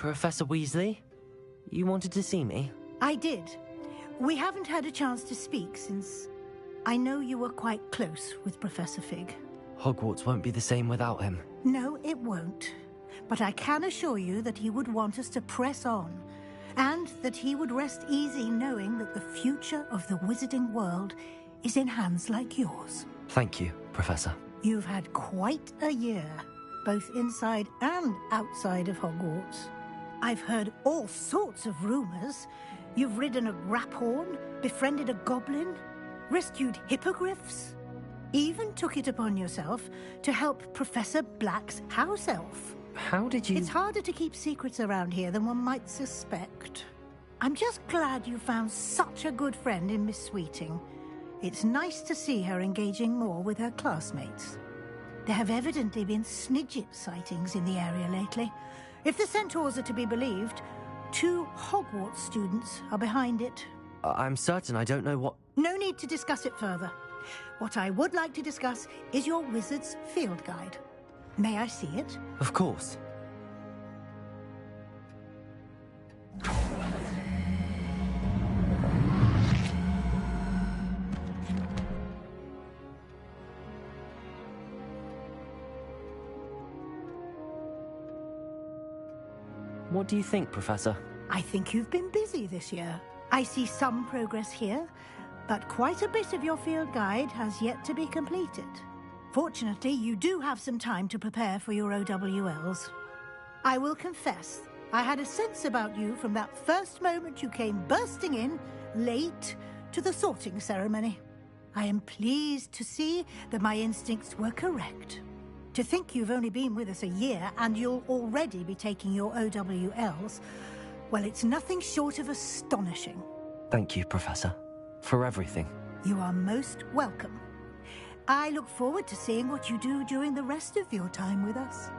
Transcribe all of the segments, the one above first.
Professor Weasley? You wanted to see me? I did. We haven't had a chance to speak since I know you were quite close with Professor Fig. Hogwarts won't be the same without him. No, it won't. But I can assure you that he would want us to press on, and that he would rest easy knowing that the future of the wizarding world is in hands like yours. Thank you, Professor. You've had quite a year, both inside and outside of Hogwarts. I've heard all sorts of rumors. You've ridden a graphorn, befriended a goblin, rescued hippogriffs, even took it upon yourself to help Professor Black's house elf. How did you... It's harder to keep secrets around here than one might suspect. I'm just glad you found such a good friend in Miss Sweeting. It's nice to see her engaging more with her classmates. There have evidently been Snidget sightings in the area lately. If the centaurs are to be believed, 2 Hogwarts students are behind it. I'm certain I don't know what... No need to discuss it further. What I would like to discuss is your wizard's field guide. May I see it? Of course. What do you think, Professor? I think you've been busy this year. I see some progress here, but quite a bit of your field guide has yet to be completed. Fortunately, you do have some time to prepare for your OWLs. I will confess, I had a sense about you from that first moment you came bursting in, late, to the sorting ceremony. I am pleased to see that my instincts were correct. To think you've only been with us a year and you'll already be taking your OWLs, well, it's nothing short of astonishing. Thank you, Professor, for everything. You are most welcome. I look forward to seeing what you do during the rest of your time with us.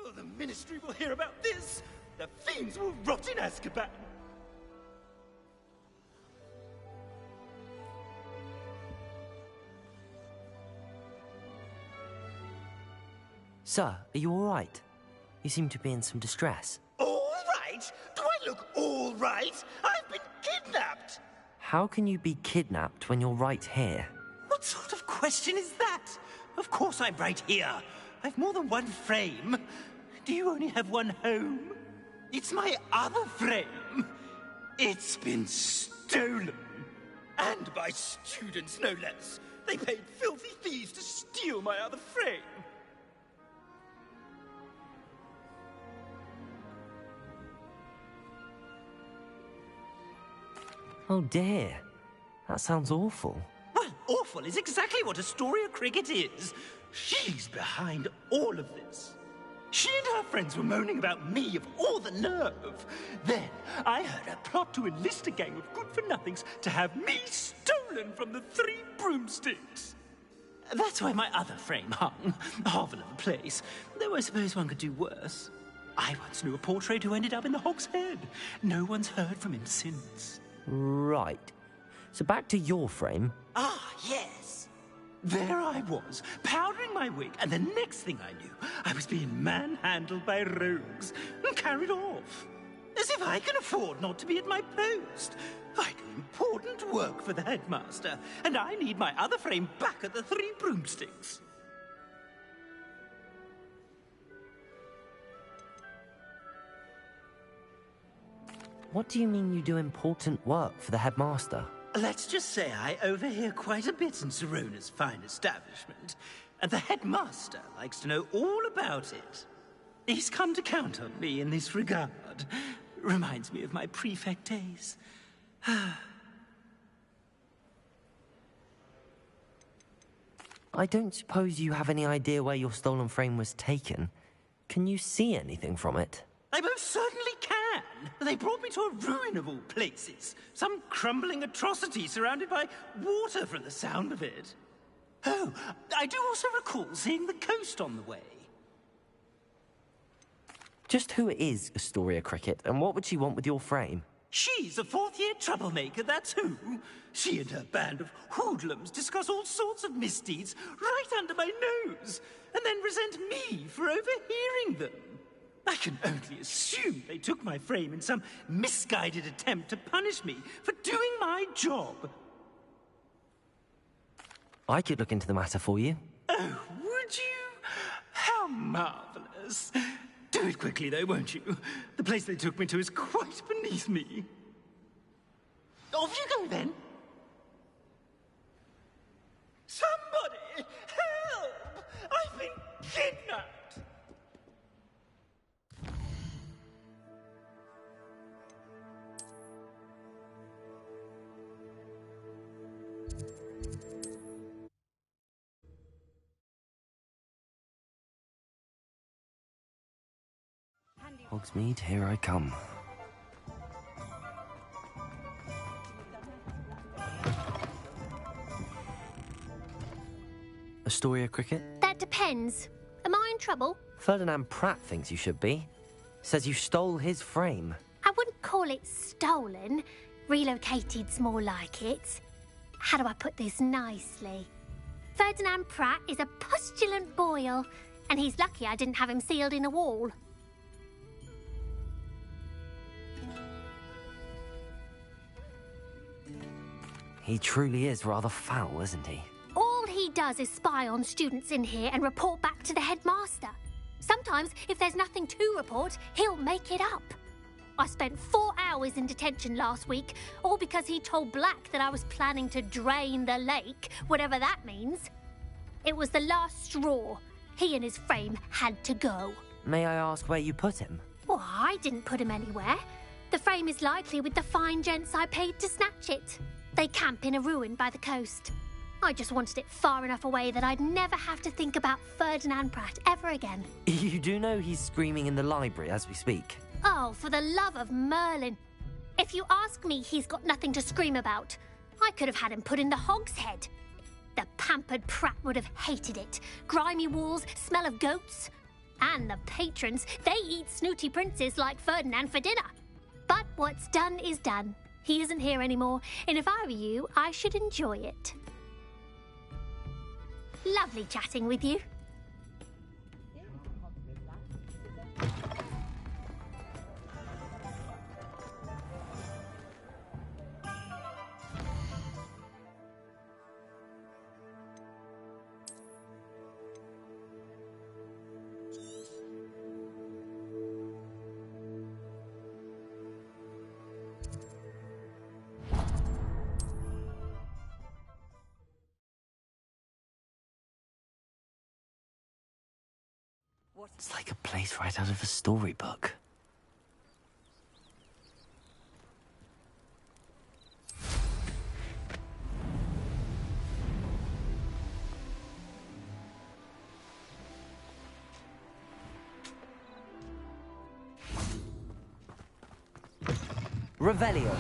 Oh, the Ministry will hear about this! The fiends will rot in Azkaban! Sir, are you all right? You seem to be in some distress. All right? Do I look all right? I've been kidnapped! How can you be kidnapped when you're right here? What sort of question is that? Of course I'm right here. I've more than one frame. Do you only have one home? It's my other frame. It's been stolen. And by students, no less. They paid filthy thieves to steal my other frame. Oh dear. That sounds awful. Well, awful is exactly what Astoria Cricket is. She's behind all of this. She and her friends were moaning about me of all the nerve. Then I heard her plot to enlist a gang of good-for-nothings to have me stolen from the Three Broomsticks. That's why my other frame hung. A hovel of a place. Though I suppose one could do worse. I once knew a portrait who ended up in the Hog's Head. No one's heard from him since. Right. So back to your frame. Ah, yes. There I was, powdering my wig, and the next thing I knew, I was being manhandled by rogues and carried off. As if I can afford not to be at my post. I do important work for the headmaster, and I need my other frame back at the Three Broomsticks. What do you mean you do important work for the headmaster? Let's just say I overhear quite a bit in Sirona's fine establishment, and the headmaster likes to know all about it. He's come to count on me in this regard. Reminds me of my prefect days. I don't suppose you have any idea where your stolen frame was taken. Can you see anything from it? I most certainly can. They brought me to a ruin of all places. Some crumbling atrocity surrounded by water from the sound of it. Oh, I do also recall seeing the coast on the way. Just who is Astoria Cricket, and what would she want with your frame? She's a fourth-year troublemaker, that's who. She and her band of hoodlums discuss all sorts of misdeeds right under my nose, and then resent me for overhearing them. I can only assume they took my frame in some misguided attempt to punish me for doing my job. I could look into the matter for you. Oh, would you? How marvelous. Do it quickly, though, won't you? The place they took me to is quite beneath me. Off you go, then. Somebody! Help! I've been kidnapped! Hogsmeade, here I come. Astoria Cricket? That depends. Am I in trouble? Ferdinand Pratt thinks you should be. Says you stole his frame. I wouldn't call it stolen. Relocated's more like it. How do I put this nicely? Ferdinand Pratt is a postulant boil, and he's lucky I didn't have him sealed in a wall. He truly is rather foul, isn't he? All he does is spy on students in here and report back to the headmaster. Sometimes, if there's nothing to report, he'll make it up. I spent 4 hours in detention last week, all because he told Black that I was planning to drain the lake, whatever that means. It was the last straw. He and his frame had to go. May I ask where you put him? Well, I didn't put him anywhere. The frame is likely with the fine gents I paid to snatch it. They camp in a ruin by the coast. I just wanted it far enough away that I'd never have to think about Ferdinand Pratt ever again. You do know he's screaming in the library as we speak. Oh, for the love of Merlin. If you ask me, he's got nothing to scream about. I could have had him put in the Hog's Head. The pampered Pratt would have hated it. Grimy walls, smell of goats. And the patrons, they eat snooty princes like Ferdinand for dinner. But what's done is done. He isn't here anymore, and if I were you, I should enjoy it. Lovely chatting with you. It's like a place right out of a storybook. Revelio.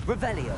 Revelio.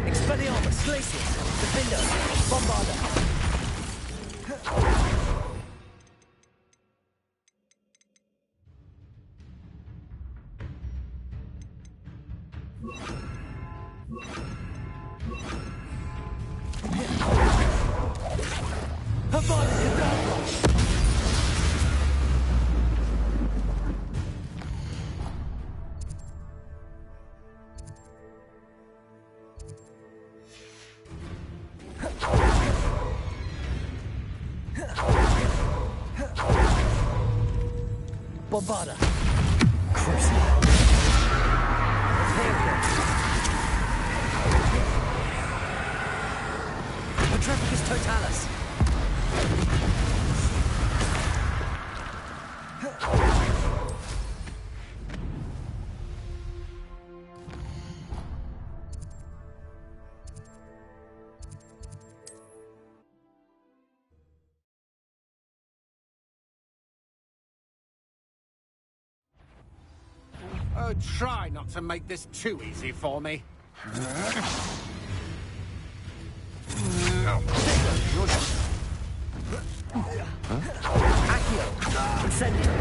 Expelliarmus, Glacius, Defender, Bombarda. Bombarda. Crucible. Petrificus Totalis. Oh, try not to make this too easy for me. Accio. Incendio.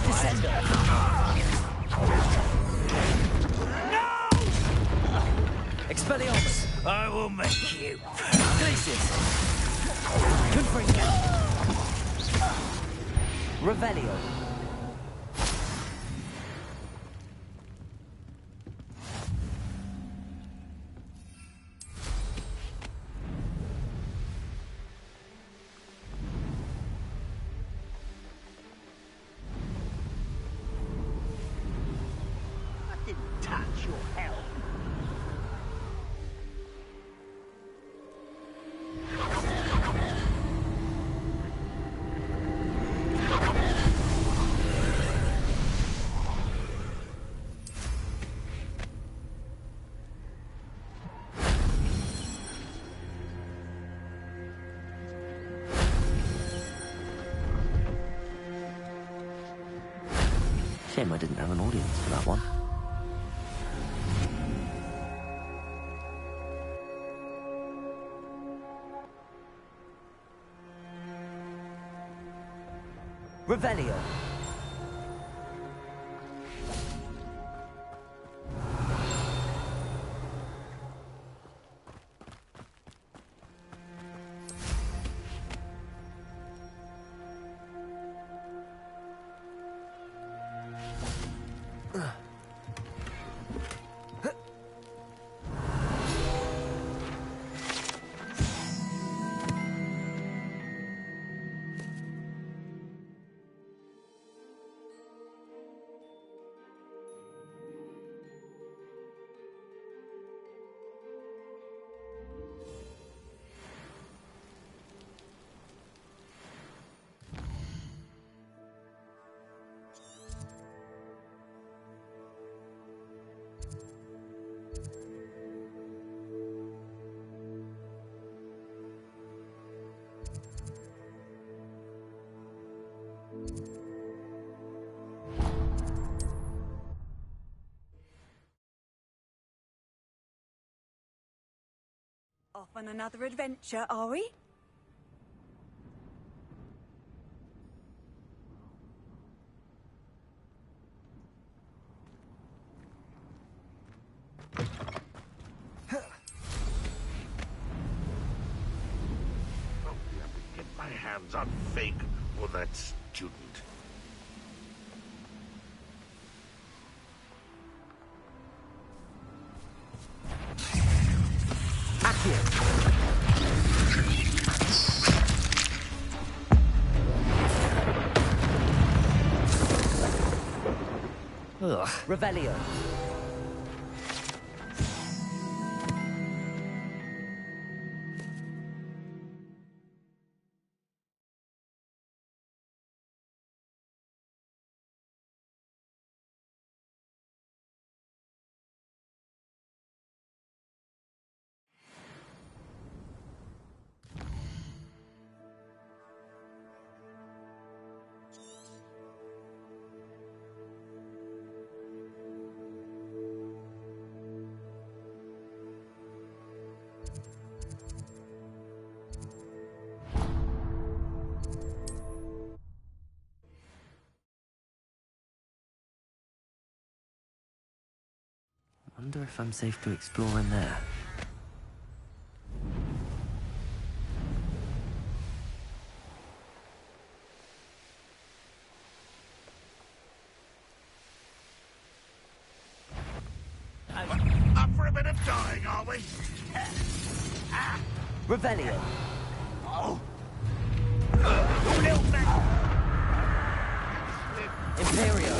Descendo. No! Expelliarmus. I will make you. Glacius. Confringo. Revelio. I didn't touch your help. Shame I didn't have an audience for that one. Revelio. Off on another adventure, are we? Get my hands on Fig or that student. Ugh, Revelio. Wonder if I'm safe to explore in there. Up for a bit of dying, are we? Revelio. Oh. Imperio.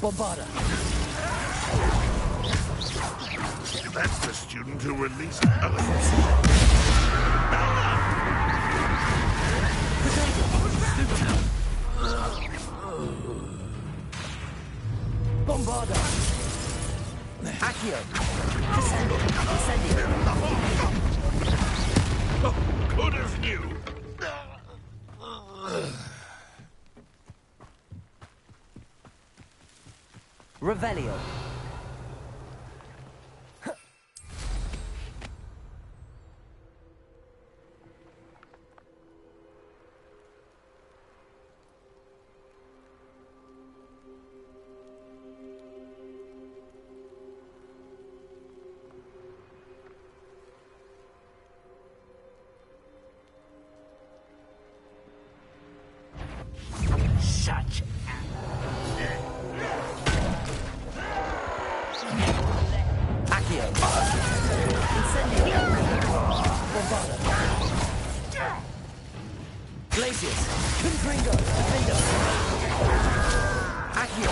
Bombarda. That's the student who released elements. Bombarda. Accio. Incendio. Good as new. Revelio. Such Accio. Incendio. Bombarda. Glacius. Confringo. Defendo. Accio.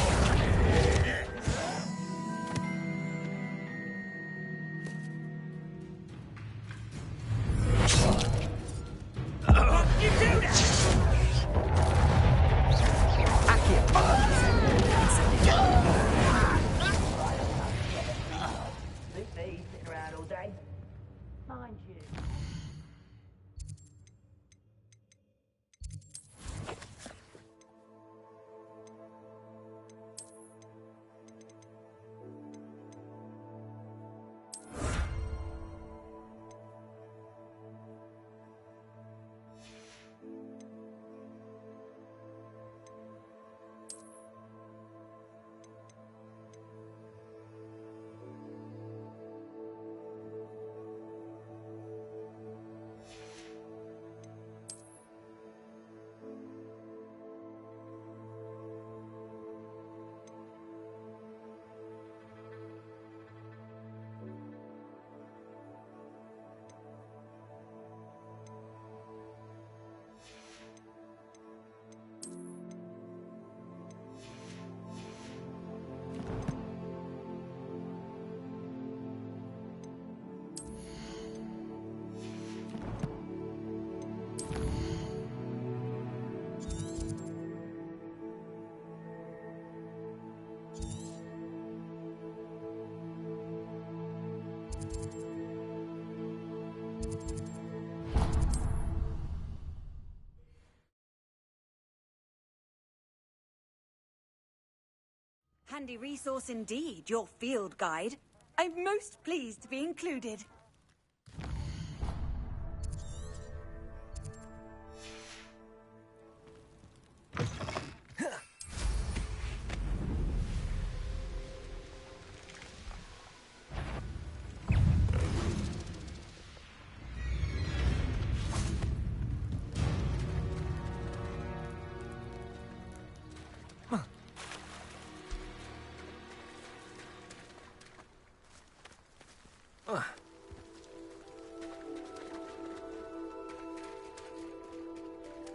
Handy resource indeed, your field guide. I'm most pleased to be included.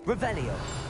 Revelio.